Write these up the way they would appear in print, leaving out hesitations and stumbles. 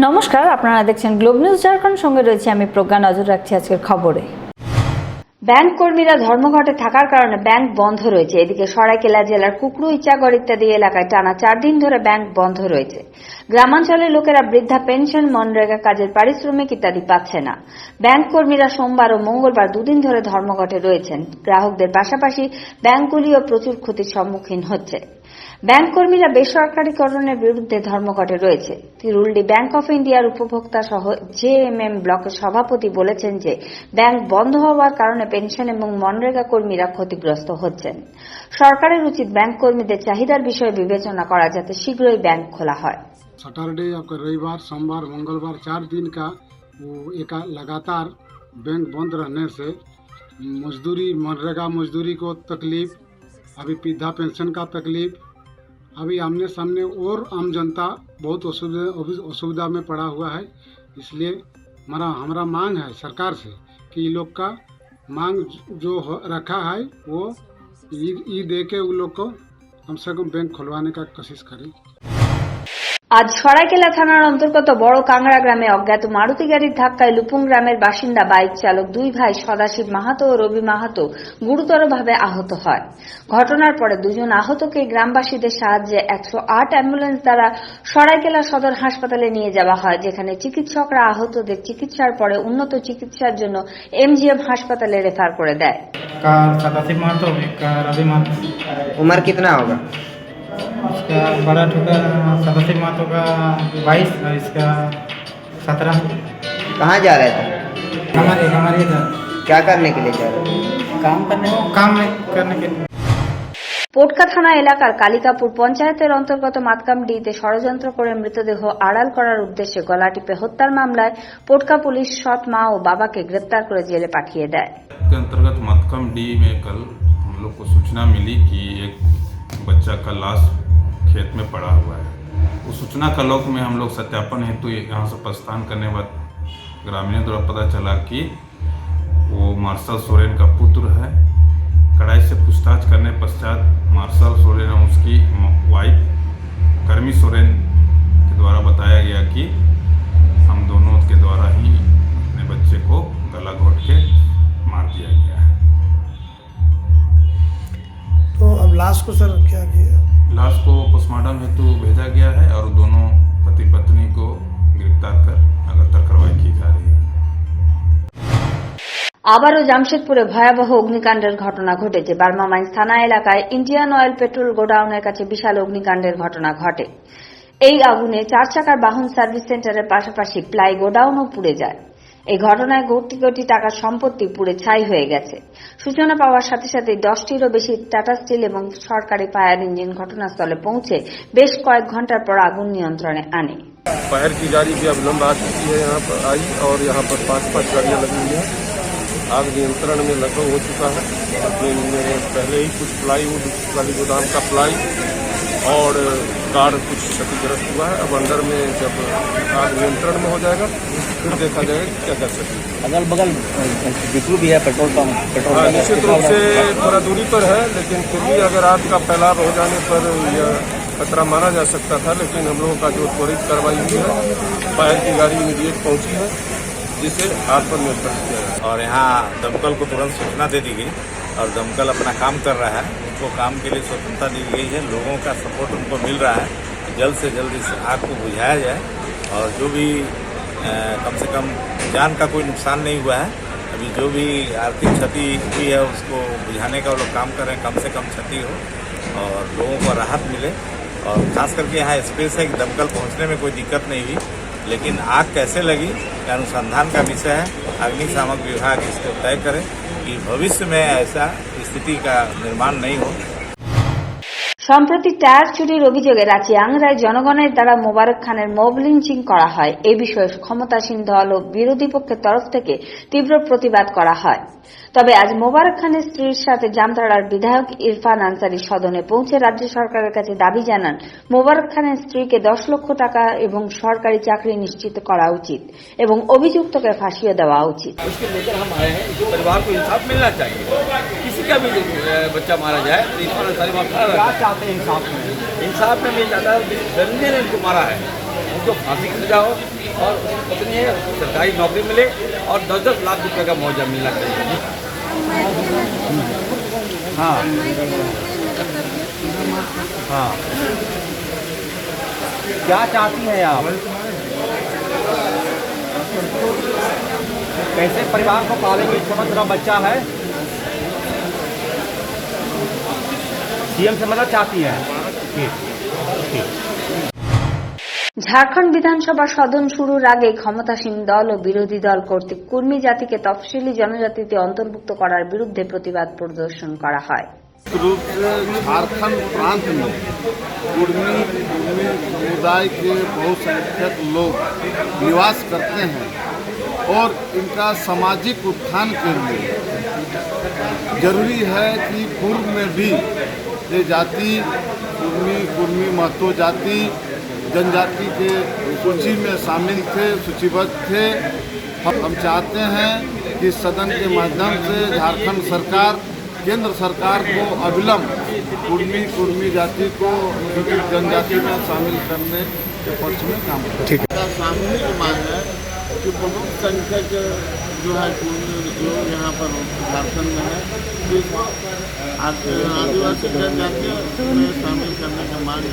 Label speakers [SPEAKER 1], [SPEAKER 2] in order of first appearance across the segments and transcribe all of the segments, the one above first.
[SPEAKER 1] নমস্কার, আপনারা দেখছেন গ্লোব নিউজ ঝাড়খণ্ড। সঙ্গে রয়েছে আমি প্রজ্ঞা। নজর রাখছি আজকের খবরে। ব্যাংক কর্মীরা ধর্মঘটে থাকার কারণে ব্যাংক বন্ধ রয়েছে। এদিকে সরাইকেলা জেলার কুকরু, ইচাগড় ইত্যাদি এলাকায় টানা 4 দিন ধরে ব্যাংক বন্ধ রয়েছে। গ্রামাঞ্চলের লোকেরা বৃদ্ধা পেনশন, মনরেগা কাজের পারিশ্রমিক ইত্যাদি পাচ্ছে না। ব্যাংক কর্মীরা সোমবার ও মঙ্গলবার 2 দিন ধরে ধর্মঘটে রয়েছেন। গ্রাহকদের পাশাপাশি ব্যাংকগুলিও প্রচুর ক্ষতির সম্মুখীন হচ্ছে। ব্যাংক কর্মীরা বেসরকারীকরণের বিরুদ্ধে ধর্মঘটে রয়েছে। তিরুলডি ব্যাংক অফ ইন্ডিয়ার উপভোক্তা সহ জেএমএম ব্লকের সভাপতি বলেছেন যে ব্যাংক বন্ধ হওয়ার কারণে পেনশন এবং মনরেগা কর্মীরা ক্ষতিগ্রস্ত হচ্ছেন। সরকারের উচিত ব্যাংক কর্মীদের চাহিদার বিষয়ে বিবেচনা করা, যাতে শীঘ্রই ব্যাংক খোলা হয়।
[SPEAKER 2] सैटरडे आपका रविवार, सोमवार, मंगलवार 4 दिन का वो एक लगातार बैंक बंद रहने से मजदूरी, मनरेगा मजदूरी को तकलीफ, अभी वृद्धा पेंशन का तकलीफ, अभी आमने सामने और आम जनता बहुत असुविधा में पड़ा हुआ है। इसलिए हमारा मांग है सरकार से कि ये लोग का मांग जो रखा है वो ई दे के उन लोग को कम से कम बैंक खुलवाने का कोशिश करें।
[SPEAKER 1] আজ সরাইকেলা থানার অন্তর্গত বড় কাংড়া গ্রামে অজ্ঞাত মারুতি গাড়ির ধাক্কায় লুপুং গ্রামের বাসিন্দা বাইক চালক 2 ভাই সদাশিব মাহাতো ও রবি মাহাতো গুরুতরভাবে আহত হয়। ঘটনার পরে 2 জন আহতকে গ্রামবাসীদের সাহায্যে 108 অ্যাম্বুলেন্স দ্বারা সরাইকেলা সদর হাসপাতালে নিয়ে যাওয়া হয়, যেখানে চিকিৎসকরা আহতদের চিকিৎসার পরে উন্নত চিকিৎসার জন্য এমজিএম হাসপাতালে রেফার করে দেয়।
[SPEAKER 3] सदाशिव महतो, रवि महतो।
[SPEAKER 4] उम्र कितना होगा?
[SPEAKER 3] इसका बड़ा ठोका सदाशिव महतो का 22 और इसका 17।
[SPEAKER 4] कहाँ जा रहे थे?
[SPEAKER 3] हमारे इधर
[SPEAKER 4] क्या करने के लिए जा रहे थे?
[SPEAKER 3] काम करने के लिए।
[SPEAKER 1] পোটকা থানা এলাকার কালিকাপুর পঞ্চায়েতের অন্তর্গত মাতকামডিতে ষড়যন্ত্র করে মৃতদেহ আড়াল করার উদ্দেশ্যে গলা টিপে হত্যার মামলায় পোটকা পুলিশ সৎ মা ও বাবাকে গ্রেপ্তার করে জেলে পাঠিয়ে দেয়।
[SPEAKER 5] के अंतर्गत मातकमडी में कल हम लोग को सूचना मिली कि एक बच्चा का लाश खेत में पड़ा हुआ है। उस सूचना का लोक में हम लोग सत्यापन हेतु यहाँ से प्रस्थान करने बाद ग्रामीणों द्वारा पता चला कि वो मार्शल सोरेन का पुत्र है। कड़ाई से पूछताछ करने पश्चात मार्शल सोरेन और उसकी वाइफ कर्मी सोरेन के द्वारा बताया गया कि हम दोनों के द्वारा ही अपने बच्चे को गला घोट के मार दिया गया है।
[SPEAKER 6] तो अब लाश को सर क्या किया?
[SPEAKER 5] लाश को पोस्टमार्टम हेतु भेजा गया है और दोनों पति पत्नी को गिरफ्तार कर लगातार कार्रवाई की जा रही है।
[SPEAKER 1] আবারও জামশেদপুরে ভয়াবহ অগ্নিকাণ্ডের ঘটনা ঘটেছে। বার্মা মাইন্স থানা এলাকায় ইন্ডিয়ান অয়েল পেট্রোল গোডাউনের কাছে বিশাল অগ্নিকাণ্ডের ঘটনা ঘটে। এই আগুনে 4 চাকার বাহন সার্ভিস সেন্টারের পাশাপাশি প্লাই গোডাউনও পুড়ে যায়। এই ঘটনায় কোটি কোটি টাকার সম্পত্তি পুড়ে ছাই হয়ে গেছে। সূচনা পাওয়ার সাথে সাথে 10টিরও বেশি টাটা স্টিল এবং সরকারি ফায়ার ইঞ্জিন ঘটনাস্থলে পৌঁছে বেশ কয়েক ঘন্টার পর আগুন নিয়ন্ত্রণে আনে।
[SPEAKER 7] फायर की गाड़ी भी अब लंबा आ चुकी है, यहाँ पर आई और यहाँ पर 5 गाड़ियाँ लगी हुई हैं। आग नियंत्रण में लगभग हो चुका है, लेकिन पहले ही कुछ प्लाईवुड वाली गोदाम का प्लाई और कार कुछ क्षतिग्रस्त हुआ है। अब अंदर में जब आग नियंत्रण में हो जाएगा फिर देखा जाएगा कि क्या कर सकते हैं।
[SPEAKER 4] अगल बगल डिपो भी है, पेट्रोल पंप।
[SPEAKER 7] निश्चित रूप से थोड़ा दूरी पर है, लेकिन फिर भी अगर आग का फैलाव हो जाने पर यह खतरा माना जा सकता था। लेकिन हम लोगों का जो त्वरित कार्रवाई हुई है, फायर की गाड़ी इमीडिएट पहुंची है, जिसे आग पर नियंत्रण किया है।
[SPEAKER 8] और यहाँ दमकल को तुरंत सूचना दे दी गई और दमकल अपना काम कर रहा है। उनको काम के लिए स्वतंत्रता दी गई है, लोगों का सपोर्ट उनको मिल रहा है। जल्द से जल्द इस आग को बुझाया जाए और जो भी कम से कम जान का कोई नुकसान नहीं हुआ है, अभी जो भी आर्थिक क्षति हुई है उसको बुझाने का वो लोग काम कर रहे हैं। कम से कम क्षति हो और लोगों को राहत मिले। और खास करके यहाँ स्पेस है कि दमकल पहुँचने में कोई दिक्कत नहीं हुई, लेकिन आग कैसे लगी यह अनुसंधान का विषय है। अग्निशामक विभाग इसको तय करे कि भविष्य में ऐसा स्थिति का निर्माण नहीं हो।
[SPEAKER 1] সম্প্রতি টায়ার চুরির অভিযোগে রাঁচি আংরায় জনগণের দ্বারা মোবারক খানের মব লিঞ্চিং করা হয়। এই বিষয়ে ক্ষমতাসীন দল ও বিরোধী পক্ষের তরফ থেকে তীব্র প্রতিবাদ করা হয়। তবে আজ মোবারক খানের স্ত্রীর সাথে জামতাড়ার বিধায়ক ইরফান আনসারী সদনে পৌঁছে রাজ্য সরকারের কাছে দাবি জানান মোবারক খানের স্ত্রীকে 10 লক্ষ টাকা এবং সরকারি চাকরি নিশ্চিত করা উচিত এবং অভিযুক্তকে ফাঁসিয়ে দেওয়া উচিত।
[SPEAKER 9] परिवार को इंसाफ मिलना चाहिए। किसी का भी बच्चा मारा जाए तो इरफान अंसारी माफ चाहते हैं इंसाफ में मैं चाहता हूँ, रंजन ने इनको मारा है उनको फांसी की सजा हो और पत्नी है सरकारी नौकरी मिले और 10-10 लाख रुपए का मुआवजा मिलना चाहिए। हाँ हाँ, क्या चाहती हैं आप? कैसे परिवार को पालेंगे? छोटा छोटा बच्चा है, सीएम से मदद चाहती है।
[SPEAKER 1] ঝাড়খণ্ড বিধানসভা সদন শুরুর আগে ক্ষমতাসীন দল ও বিরোধী দল কর্তৃক কুর্মী জাতিকে তফসিলি জনজাতিতে অন্তর্ভুক্ত করার বিরুদ্ধে প্রতিবাদ প্রদর্শন করা হয়।
[SPEAKER 7] रूप से झारखंड प्रांत में कुर्मी समुदाय के बहुसंख्यक लोग निवास करते हैं और इनका सामाजिक उत्थान के लिए जरूरी है कि पूर्व में भी ये जाति कुर्मी महतो जाति जनजाति के सूची में शामिल थे, सूचीबद्ध थे। हम चाहते हैं कि सदन के माध्यम से झारखंड सरकार केंद्र सरकार को अविलंब कुर्मी जाति को जनजाति में शामिल करने के पक्ष में काम करें। सामूहिक मांग है कि बहुत संख्यक जो है लोग यहाँ पर झारखंड में है, तो आदिवासी जनजातियों में शामिल करने की मांग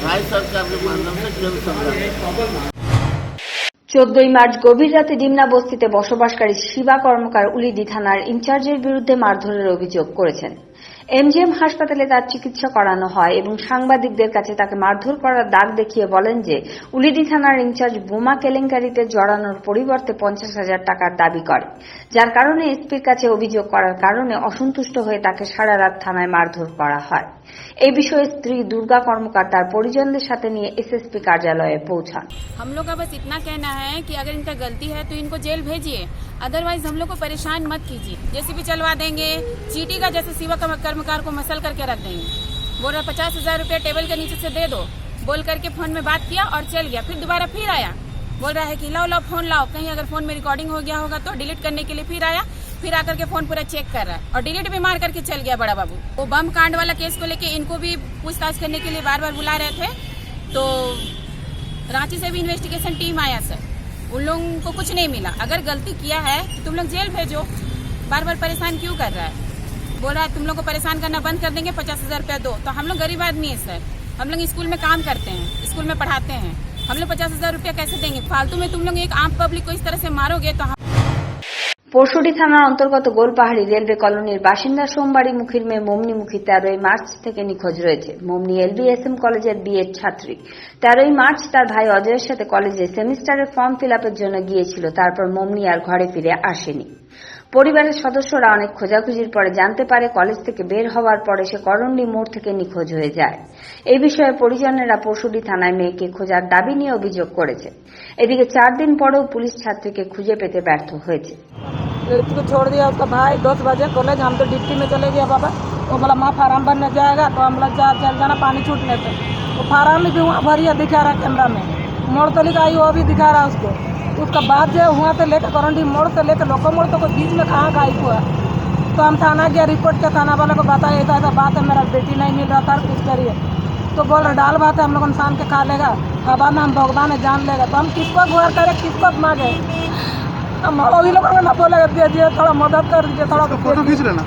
[SPEAKER 7] राज्य सरकार के माध्यम से केंद्र सरकार।
[SPEAKER 1] 14 মার্চ গভীর রাতে ডিমনা বস্তিতে বসবাসকারী শিবা কর্মকার উলিডি থানার ইনচার্জের বিরুদ্ধে মারধরের অভিযোগ করেছেন। এমজিএম হাসপাতালে তার চিকিৎসা করানো হয় এবং সাংবাদিকদের কাছে তাকে মারধর করার দাগ দেখিয়ে বলেন যে উলিডি থানার ইনচার্জ বোমা কেলেঙ্কারিতে জড়ানোর পরিবর্তে 50,000 টাকার দাবি করে, যার কারণে এসপির কাছে অভিযোগ করার কারণে অসন্তুষ্ট হয়ে তাকে সারা রাত থানায় মারধর করা হয়। এই বিষয়ে স্ত্রী দুর্গা কর্মকার তার পরিজনদের সাথে নিয়ে এসএসপি कार्यालय पहुंचा।
[SPEAKER 10] हम लोग का बस इतना कहना है कि अगर इनका गलती है तो इनको जेल भेजिए, अदरवाइज हम लोग को परेशान मत कीजिए। जैसे भी चलवा देंगे, चीटी का जैसे सेवा कर्मकार को मसल करके रख देंगे। बोल रहा 50,000 रुपया टेबल के नीचे से दे दो, बोल करके फोन में बात किया और चल गया। फिर दोबारा फिर आया, बोल रहा है कि लाओ फोन लाओ, कहीं अगर फोन में रिकॉर्डिंग हो गया होगा तो डिलीट करने के लिए फिर आया, फिर आकर के फोन पूरा चेक कर रहा है और डिलीट भी मार करके चल गया बड़ा बाबू। वो बम कांड वाला केस को लेके इनको भी पूछताछ करने के लिए बार बार बुला रहे थे, तो रांची से भी इन्वेस्टिगेशन टीम आया सर, उन लोगों को कुछ नहीं मिला। अगर गलती किया है तो तुम लोग जेल भेजो, बार बार परेशान क्यों कर रहा है? बोल रहा है तुम लोग को परेशान करना बंद कर देंगे, 50,000 रुपया दो। तो हम लोग गरीब आदमी है सर, हम लोग स्कूल में काम करते हैं, स्कूल में पढ़ाते हैं, हम लोग 50,000 रुपया कैसे देंगे? फालतू में तुम लोग एक आम पब्लिक को इस तरह से मारोगे तो। পরশুডি থানার অন্তর্গত গোলপাহাড়ি রেলওয়ে কলোনির বাসিন্দা সোমবাড়ি মুখীর মেয়ে মমনি মুখী 13 মার্চ থেকে নিখোঁজ রয়েছে। মমনি এলবিএসএম কলেজের বিএড ছাত্রী। 13 মার্চ তার ভাই অজয়ের সাথে কলেজে সেমিস্টারের ফর্ম ফিল আপের জন্য গিয়েছিল। তারপর মমনি আর ঘরে ফিরে আসেনি। পরিবারের সদস্যরা অনেক খোঁজাখুঁজির পরে জানতে পারে কলেজ থেকে বের হওয়ার পরে সে করন্ডি মোড় থেকে নিখোঁজ হয়ে যায়। এই বিষয়ে পরিজনেরা পরশুডি থানায় মেয়েকে খোঁজার দাবি নিয়ে অভিযোগ করেছে। এদিকে 4 দিন পরেও पुलिस ছাত্রীকে খুঁজে পেতে ব্যর্থ হয়েছে।
[SPEAKER 11] लड़की को छोड़ दिया उसका भाई 10 बजे कॉलेज, हम तो ड्यूटी में चले गया बाबा। वो बोला माँ फार्म भरने जाएगा, तो हम लोग चल जाना पानी छूटने से। वो फार्म भी वहाँ भरिया दिखा रहा कैमरा में, मोड़ तो लिखा आई वो भी दिखा रहा उसको। उसका बाद जो वहाँ से लेकर करंडी मोड़ से लेकर लोको मोड़ तो बीच में कहाँ का हुआ। तो हम थाना गया, रिपोर्ट किया, थाना वाले को बताया ऐसा ऐसा बात है, मेरा बेटी नहीं मिल रहा था, कुछ करिए। तो बोल रहे डाल बात है, हम लोग इंसान के खा लेगा, हवा में हम भगवान है जान लेगा। तो हम किसको गुहार करें, किसको मांगे? हम वही लोगों को ना बोलेगा दीजिए, थोड़ा मदद कर दीजिए, थोड़ा फोटो खींच लेना।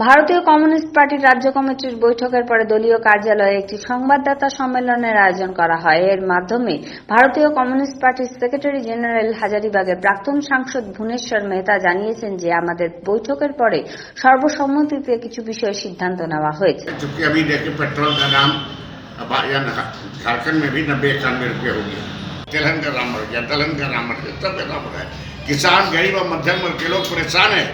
[SPEAKER 1] ভারতীয় কমিউনিস্ট পার্টির রাজ্য কমিটির বৈঠকের পরে দলীয় কার্যালয়ে একটি সংবাদদাতা সম্মেলনের আয়োজন করা হয়। এর মাধ্যমে ভারতীয় কমিউনিস্ট পার্টির সেক্রেটারি জেনারেল হাজারিবাগের প্রাক্তন সাংসদ ভুবনেশ্বর মেহতা জানিয়েছেন যে আমাদের বৈঠকের পরে সর্বসম্মতিতে কিছু বিষয়ে সিদ্ধান্ত নেওয়া হয়েছে।
[SPEAKER 12] अभी देखिए पेट्रोल का दाम झारखंड में भी 90-91 रुपये हो गया, तेलहन का दाम बढ़ गया, दलहन का दाम बढ़ गया, सब का दाम बढ़ गया। किसान गरीब और मध्यम वर्ग के लोग परेशान है।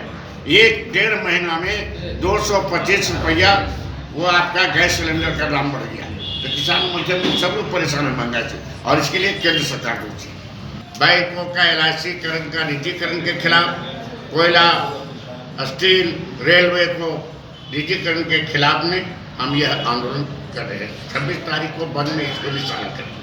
[SPEAKER 12] 1-1.5 महीना में 225 रुपया वो आपका गैस सिलेंडर का दाम बढ़ गया। तो किसान मध्यम सब लोग परेशान है महंगाई से, और इसके लिए केंद्र सरकार रुचि। बैंकों का LIC-करण का निजीकरण के खिलाफ, कोयला, स्टील, रेलवे को निजीकरण के खिलाफ में हम यह आंदोलन कर रहे हैं। 26 तारीख को बंद में इसको भी शामिल करें।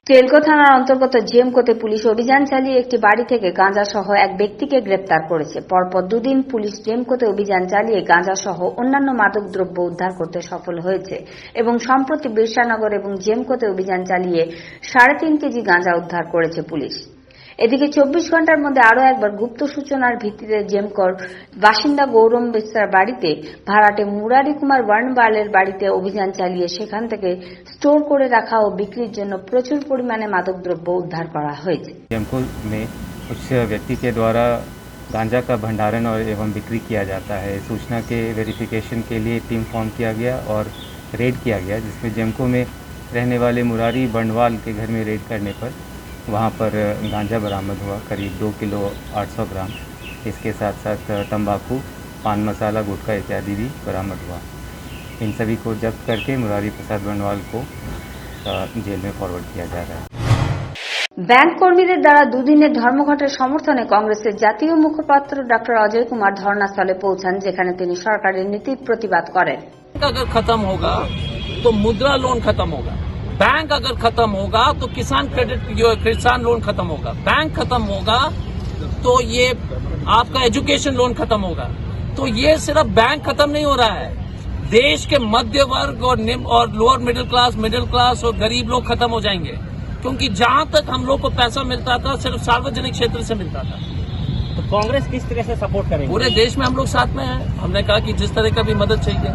[SPEAKER 1] তেলকো থানার অন্তর্গত জেমকোতে পুলিশ অভিযান চালিয়ে একটি বাড়ি থেকে গাঁজা সহ এক ব্যক্তিকে গ্রেপ্তার করেছে। পরপর দুদিন পুলিশ জেমকোতে অভিযান চালিয়ে গাঁজা সহ অন্যান্য মাদক দ্রব্য উদ্ধার করতে সফল হয়েছে এবং সম্প্রতি বিরসানগর এবং জেমকোতে অভিযান চালিয়ে 3.5 কেজি গাঁজা উদ্ধার করেছে পুলিশ। এদিকে 24 ঘন্টার মধ্যে আরও একবার গুপ্ত সূচনার ভিত্তিতে জেমকোর বাসিন্দা গৌরম বিস্তার বাড়িতে, ভাড়াটে মুরারি কুমার বর্ণবালের বাড়িতে অভিযান চালিয়ে সেখান থেকে স্টোর করে রাখা ও বিক্রির জন্য প্রচুর পরিমাণে মাদকদ্রব্য উদ্ধার করা হয়েছে।
[SPEAKER 13] जमको में कुछ व्यक्ति के द्वारा गांजा का भंडारण और एवं बिक्री किया जाता है। सूचना के वेरिफिकेशन के लिए टीम फॉर्म किया गया और रेड किया गया, जिसमें जमको में रहने वाले मुरारी बर्णवाल के घर में रेड करने पर वहां पर गांजा बरामद हुआ, करीब 2 किलो 800 ग्राम। इसके साथ साथ तंबाकू, पान मसाला, गुटखा इत्यादि भी बरामद हुआ। इन सभी को जब्त करके मुरारी प्रसाद बर्णवाल को जेल में फॉरवर्ड किया जा रहा है।
[SPEAKER 1] ব্যাংক কর্মীদের দ্বারা দুদিনের ধর্মঘটের সমর্থনে কংগ্রেসের জাতীয় মুখপাত্র ডক্টর অজয় কুমার ধর্নাস্থলে পৌঁছান, যেখানে তিনি সরকারের নীতির প্রতিবাদ করেন।
[SPEAKER 9] अगर खत्म होगा तो मुद्रा लोन खत्म होगा, बैंक अगर खत्म होगा तो किसान लोन खत्म होगा, बैंक खत्म होगा तो ये आपका एजुकेशन लोन खत्म होगा। तो ये सिर्फ बैंक खत्म नहीं हो रहा है, देश के मध्य वर्ग और लोअर मिडिल क्लास और गरीब लोग खत्म हो जाएंगे, क्योंकि जहां तक हम लोग को पैसा मिलता था सिर्फ सार्वजनिक क्षेत्र से मिलता था।
[SPEAKER 4] तो कांग्रेस किस तरह से सपोर्ट करेगी?
[SPEAKER 9] पूरे देश में हम लोग साथ में हैं। हमने कहा कि जिस तरह का भी मदद चाहिए